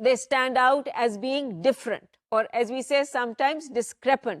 A: they stand out as being different, or as we say sometimes discrepant,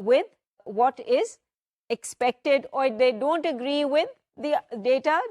A: with what is expected or they don't agree with the data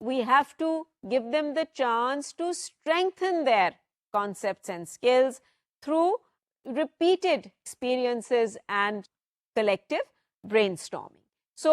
A: we have to give them the chance to strengthen their concepts and skills through repeated experiences and collective brainstorming. So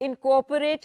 A: incorporate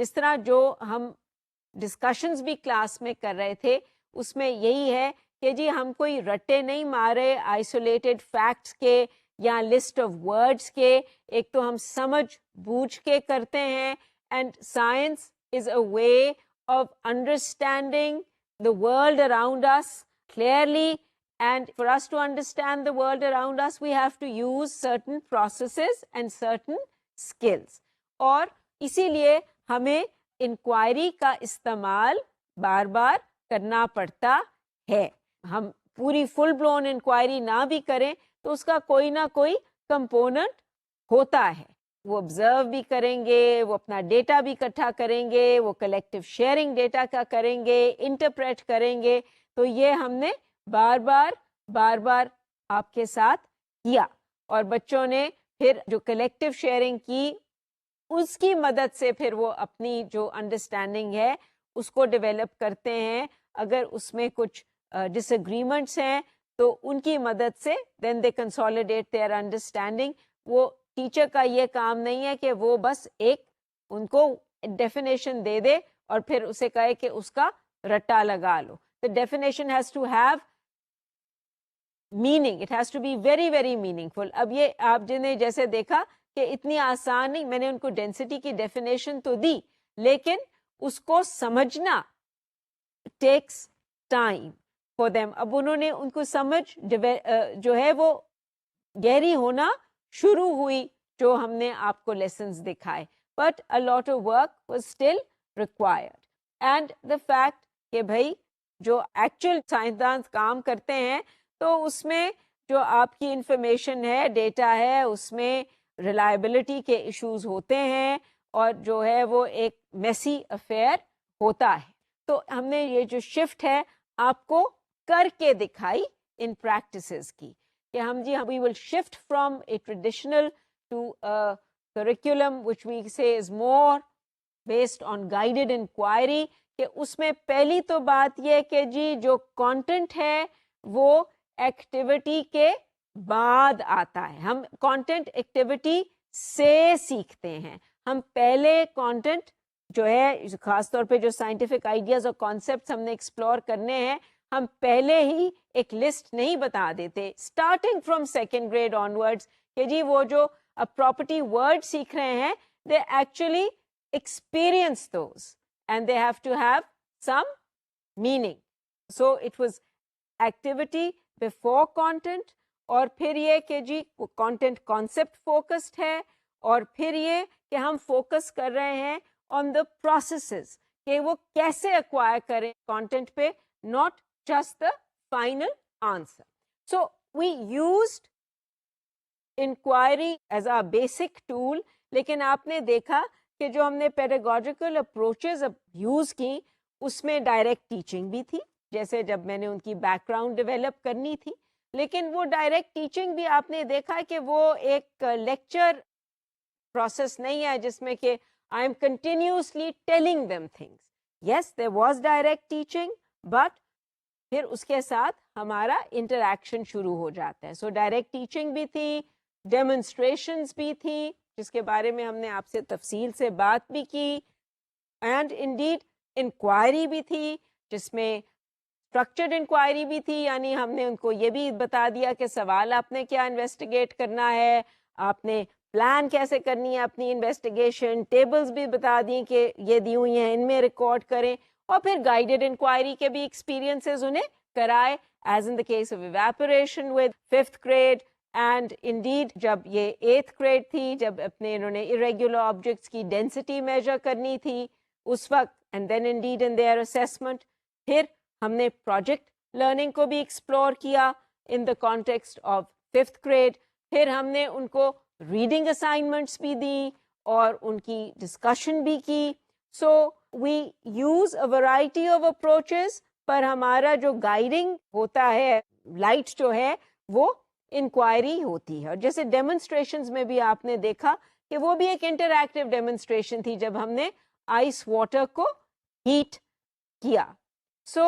A: جس طرح جو ہم discussions بھی class میں کر رہے تھے اس میں یہی ہے کہ جی ہم کوئی رٹے نہیں مارے آئسولیٹڈ فیکٹس کے یا لسٹ آف ورڈس کے. ایک تو ہم سمجھ بوجھ کے کرتے ہیں, and science is a way of understanding the world around us clearly, and for us to understand the world around us we have to use certain processes and certain skills. اور اسی لیے ہمیں انکوائری کا استعمال بار بار کرنا پڑتا ہے. ہم پوری فل بلون انکوائری نہ بھی کریں تو اس کا کوئی نہ کوئی کمپوننٹ ہوتا ہے. وہ آبزرو بھی کریں گے, وہ اپنا ڈیٹا بھی اکٹھا کریں گے, وہ کلیکٹیو شیئرنگ ڈیٹا کا کریں گے, انٹرپریٹ کریں گے. تو یہ ہم نے بار بار آپ کے ساتھ کیا, اور بچوں نے پھر جو کلیکٹیو شیئرنگ کی اس کی مدد سے پھر وہ اپنی جو انڈرسٹینڈنگ ہے اس کو ڈیولپ کرتے ہیں. اگر اس میں کچھ ڈس ایگریمنٹس ہیں تو ان کی مدد سے دین دے کنسالیڈیٹ دیئر انڈرسٹینڈنگ. وہ ٹیچر کا یہ کام نہیں ہے کہ وہ بس ایک ان کو ڈیفینیشن دے دے اور پھر اسے کہے کہ اس کا رٹا لگا لو. The definition has to have meaning. It has to be very, very meaningful. اب یہ آپ جنہیں جیسے دیکھا کہ اتنی آسان نہیں, میں نے ان کو ڈینسٹی کی ڈیفینیشن تو دی لیکن اس کو سمجھنا takes time for them. اب انہوں نے ان کو سمجھ جو ہے وہ گہری ہونا شروع ہوئی جو ہم نے آپ کو لیسنز دکھائے, but a lot of work was still required. And the fact کہ بھائی جو ایکچوئل سائنسدان کام کرتے ہیں تو اس میں جو آپ کی انفارمیشن ہے, ڈیٹا ہے, اس میں ریلائبلٹی کے ایشوز ہوتے ہیں اور جو ہے وہ ایک میسی افیئر ہوتا ہے. تو ہم نے یہ جو شفٹ ہے آپ کو کر کے دکھائی ان پریکٹسز کی کہ ہم جی we will shift from a traditional to curriculum which we say is more based on guided inquiry. کہ اس میں پہلی تو بات یہ کہ جی جو کانٹینٹ ہے وہ ایکٹیویٹی کے بعد آتا ہے. ہم کانٹینٹ ایکٹیویٹی سے سیکھتے ہیں. ہم پہلے کانٹینٹ جو ہے خاص طور پہ جو سائنٹیفک آئیڈیاز اور کانسیپٹس ہم نے ایکسپلور کرنے ہیں ہم پہلے ہی ایک لسٹ نہیں بتا دیتے starting from second grade on words کہ جی وہ جو پراپرٹی ورڈ سیکھ رہے ہیں they actually experience those and they have to have some meaning. So it was activity before content, اور پھر یہ کہ جی content concept focused ہے, اور پھر یہ کہ ہم focus کر رہے ہیں on the processes کہ وہ کیسے acquire کریں content پہ, not just the final answer. So we used inquiry as a basic tool, لیکن آپ نے دیکھا کہ جو ہم نے پیڈاگوجیکل اپروچز یوز کی اس میں ڈائریکٹ ٹیچنگ بھی تھی, جیسے جب میں نے ان کی بیک گراؤنڈ ڈیولپ کرنی تھی, لیکن وہ ڈائریکٹ ٹیچنگ بھی آپ نے دیکھا کہ وہ ایک لیکچر پروسیس نہیں ہے جس میں کہ I am continuously telling them things. Yes there was direct teaching but پھر اس کے ساتھ ہمارا انٹریکشن شروع ہو جاتا ہے. سو ڈائریکٹ ٹیچنگ بھی تھی, ڈیمونسٹریشنز بھی تھی جس کے بارے میں ہم نے آپ سے تفصیل سے بات بھی کی, اینڈ انڈیڈ انکوائری بھی تھی جس میں اسٹرکچرڈ انکوائری بھی تھی, یعنی ہم نے ان کو یہ بھی بتا دیا کہ سوال آپ نے کیا انویسٹیگیٹ کرنا ہے, آپ نے پلان کیسے کرنی ہے اپنی انویسٹیگیشن, ٹیبلز بھی بتا دیں کہ یہ دی ہوئی ہیں ان میں ریکارڈ کریں, اور پھر گائیڈڈ انکوائری کے بھی ایکسپیرینسز انہیں کرائے as in the case of evaporation with 5th grade. And indeed جب یہ 8th grade تھی, جب اپنے انہوں نے irregular آبجیکٹس کی ڈینسٹی میجر کرنی تھی اس وقت, and then indeed in their assessment, پھر ہم نے پروجیکٹ لرننگ کو بھی ایکسپلور کیا in the context of 5th grade. پھر ہم نے ان کو ریڈنگ اسائنمنٹس بھی دی اور ان کی ڈسکشن بھی کی. So we use a variety of approaches, پر ہمارا جو گائیڈنگ ہوتا ہے لائٹ جو ہے وہ انکوائری ہوتی ہے. اور جیسے ڈیمونسٹریشنز میں بھی آپ نے دیکھا کہ وہ بھی ایک انٹریکٹیو ڈیمونسٹریشن تھی جب ہم نے آئس واٹر کو ہیٹ کیا. سو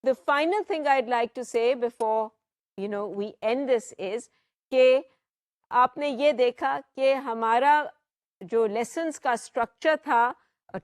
A: the final thing I'd like to say before we end this is کہ آپ نے یہ دیکھا کہ ہمارا جو لیسنس کا اسٹرکچر تھا,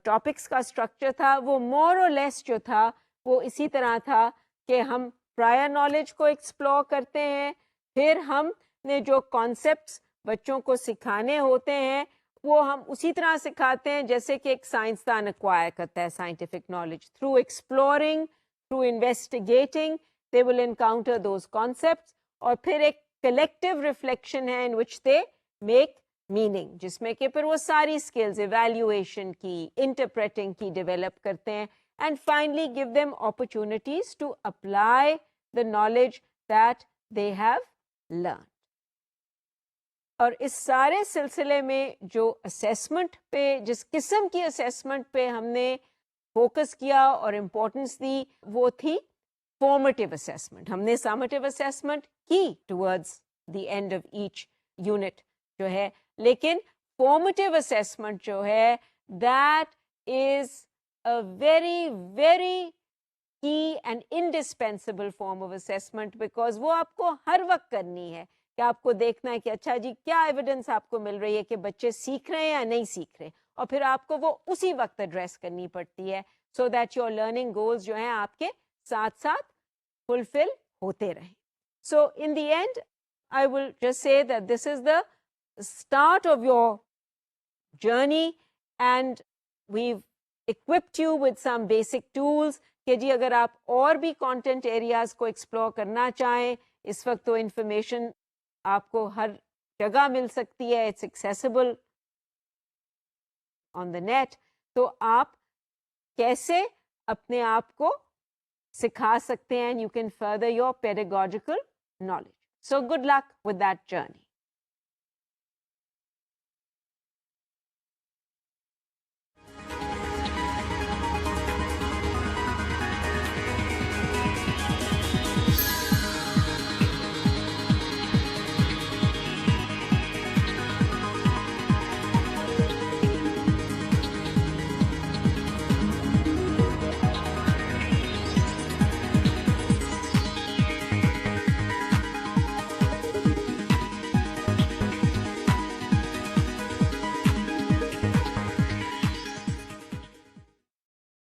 A: ٹاپکس کا اسٹرکچر تھا, وہ مور اور لیس جو تھا وہ اسی طرح تھا کہ ہم پرائر نالج کو ایکسپلور کرتے ہیں, پھر ہم نے جو کانسیپٹس بچوں کو سکھانے ہوتے ہیں وہ ہم اسی طرح سکھاتے ہیں جیسے کہ ایک سائنسدان ایکوائر کرتا ہے scientific knowledge, through exploring, through investigating they will encounter those concepts, اور پھر ایک کلیکٹیو ریفلیکشن ہے in which they make meaning, جس میں کہ پھر وہ ساری اسکلز ایویلیویشن کی, انٹرپریٹنگ کی ڈیولپ کرتے ہیں, and finally give them opportunities to apply the knowledge that they have learned. اور اس سارے سلسلے میں جو اسیسمنٹ پہ, جس قسم کی اسیسمنٹ پہ ہم نے فوکس کیا اور امپورٹنس دی, وہ تھی فارمیٹیو اسیسمنٹ. ہم نے سمیٹیو اسیسمنٹ کی towards the end of each unit جو ہے, لیکن فارمیٹیو اسیسمنٹ جو ہے that is a very very key and indispensable form of assessment, because وہ آپ کو ہر وقت کرنی ہے کہ آپ کو دیکھنا ہے کہ اچھا جی کیا ایویڈنس آپ کو مل رہی ہے کہ بچے سیکھ رہے ہیں یا نہیں سیکھ رہے, اور پھر آپ کو وہ اسی وقت ایڈریس کرنی پڑتی ہے so that your learning goals جو ہیں آپ کے ساتھ ساتھ فلفل ہوتے رہیں. So in the end I will just say that this is the start of your journey, and we've equipped you with some basic tools کہ جی اگر آپ اور بھی کانٹینٹ ایریاز کو ایکسپلور کرنا چاہیں, اس وقت تو انفارمیشن آپ کو ہر جگہ مل سکتی ہے, it's accessible on the net, تو آپ کیسے اپنے آپ کو سکھا سکتے ہیں, you can further your pedagogical knowledge. So good luck with that journey.